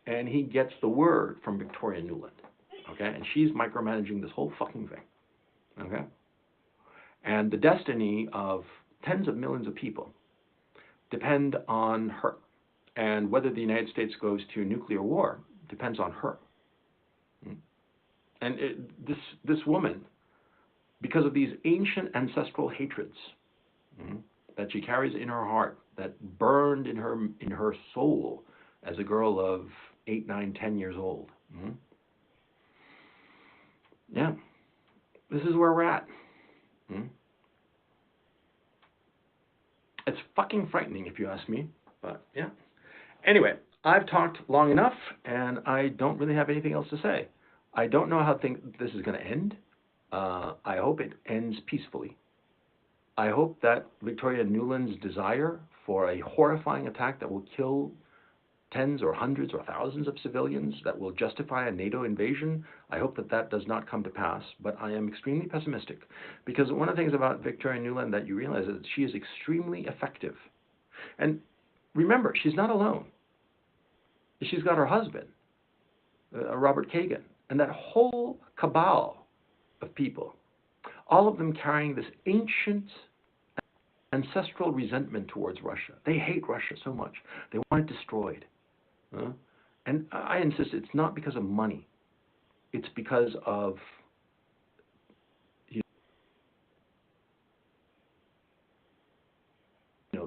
and he gets the word from Victoria Nuland, okay? And she's micromanaging this whole fucking thing, okay? And the destiny of tens of millions of people depend on her. And whether the United States goes to nuclear war depends on her. And this woman, because of these ancient ancestral hatreds that she carries in her heart, that burned in her soul as a girl of 8, 9, 10 years old. Yeah, this is where we're at. It's fucking frightening, if you ask me. But yeah. Anyway, I've talked long enough, and I don't really have anything else to say. I don't know how this is going to end. I hope it ends peacefully. I hope that Victoria Nuland's desire for a horrifying attack that will kill tens or hundreds or thousands of civilians, that will justify a NATO invasion, I hope that does not come to pass. But I am extremely pessimistic, because one of the things about Victoria Nuland that you realize is that she is extremely effective. And remember, she's not alone. She's got her husband, Robert Kagan, and that whole cabal of people, all of them carrying this ancient ancestral resentment towards Russia. They hate Russia so much. They want it destroyed. And I insist, it's not because of money. It's because of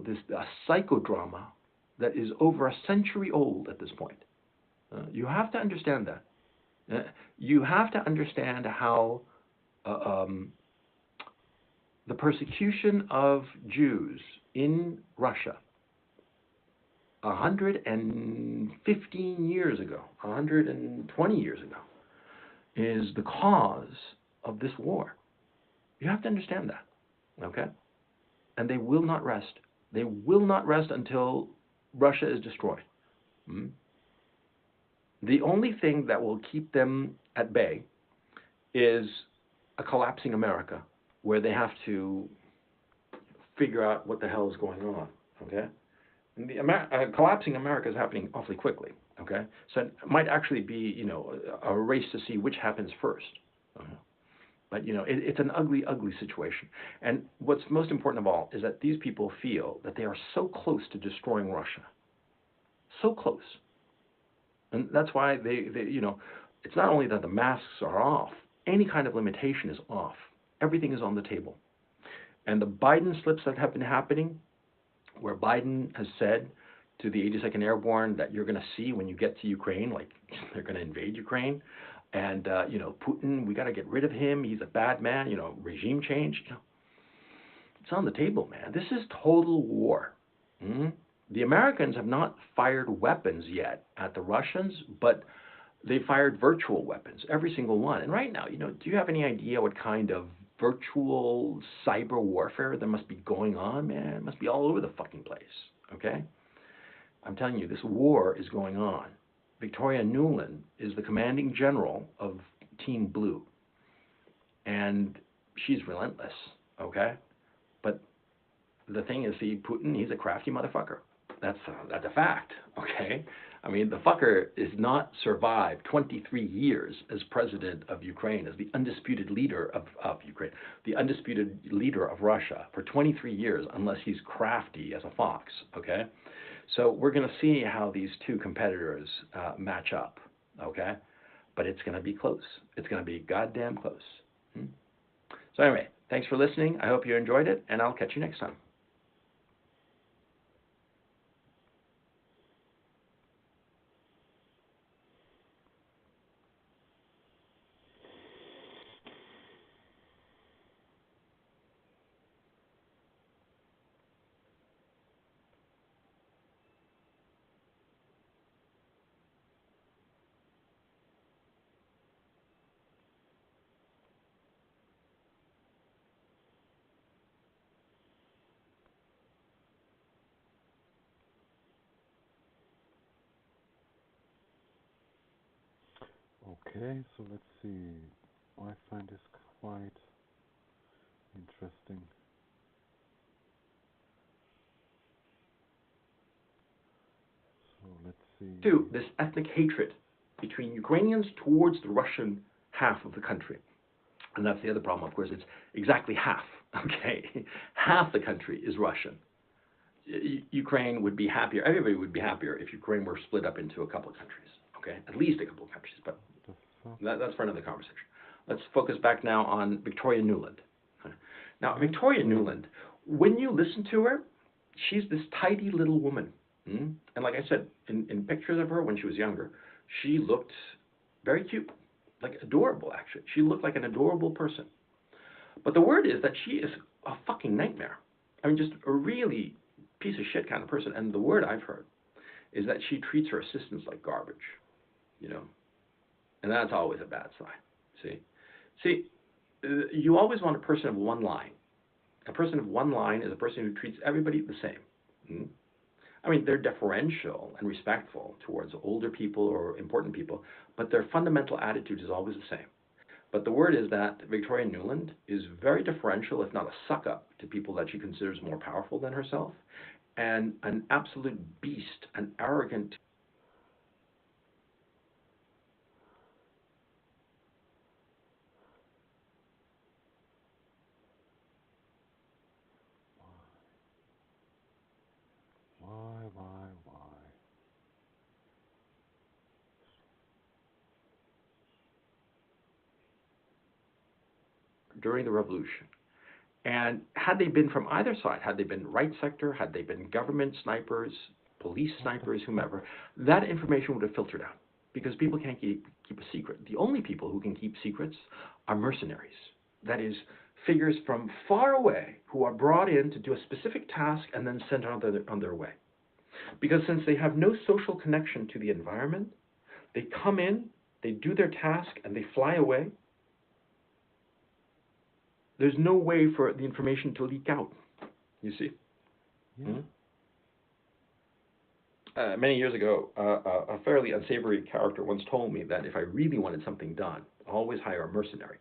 this psychodrama that is over a century old at this point. You have to understand that. You have to understand how the persecution of Jews in Russia 115 years ago, 120 years ago, is the cause of this war. You have to understand that, okay? And they will not rest. They will not rest until Russia is destroyed. The only thing that will keep them at bay is a collapsing America, where they have to figure out what the hell is going on, okay? And the collapsing America is happening awfully quickly, okay? So it might actually be, a race to see which happens first. But, it's an ugly, ugly situation. And what's most important of all is that these people feel that they are so close to destroying Russia. So close. And that's why they it's not only that the masks are off, any kind of limitation is off. Everything is on the table. And the Biden slips that have been happening, where Biden has said to the 82nd Airborne that you're going to see when you get to Ukraine, like they're going to invade Ukraine. And, Putin, we got to get rid of him. He's a bad man, regime change. It's on the table, man. This is total war. The Americans have not fired weapons yet at the Russians, but they fired virtual weapons, every single one. And right now, do you have any idea what kind of virtual cyber warfare that must be going on, man? It must be all over the fucking place, okay? I'm telling you, this war is going on. Victoria Nuland is the commanding general of Team Blue, and she's relentless, okay? But the thing is, see, Putin, he's a crafty motherfucker. That's a fact, okay? I mean, the fucker is not survived 23 years as president of Ukraine, as the undisputed leader of Ukraine, the undisputed leader of Russia for 23 years, unless he's crafty as a fox, okay? So we're going to see how these two competitors match up, okay? But it's going to be close. It's going to be goddamn close. So anyway, thanks for listening. I hope you enjoyed it, and I'll catch you next time. Okay, so let's see. I find this quite interesting. So let's see. Two, this ethnic hatred between Ukrainians towards the Russian half of the country. And that's the other problem, of course, it's exactly half, okay? Half the country is Russian. Ukraine would be happier, everybody would be happier if Ukraine were split up into a couple of countries, okay? At least a couple of countries, but The fuck? that's for another conversation. Let's focus back now on Victoria Nuland. Now, Huh? Victoria Nuland, when you listen to her, she's this tidy little woman. And like I said, in pictures of her when she was younger, she looked very cute, like adorable, actually. She looked like an adorable person. But the word is that she is a fucking nightmare. I mean, just a really piece of shit kind of person. And the word I've heard is that she treats her assistants like garbage, you know, and that's always a bad sign. See, you always want a person of one line. A person of one line is a person who treats everybody the same. I mean, they're deferential and respectful towards older people or important people, but their fundamental attitude is always the same. But the word is that Victoria Nuland is very deferential, if not a suck up, to people that she considers more powerful than herself, and an absolute beast, an arrogant. Why? During the revolution. And had they been from either side, had they been right sector, had they been government snipers, police What the snipers, fuck? whomever, that information would have filtered out because people can't keep a secret. The only people who can keep secrets are mercenaries. That is, figures from far away who are brought in to do a specific task and then sent on their way. Because since they have no social connection to the environment, they come in, they do their task, and they fly away. There's no way for the information to leak out. You see? Yeah. Hmm? Many years ago, a fairly unsavory character once told me that if I really wanted something done, always hire a mercenary.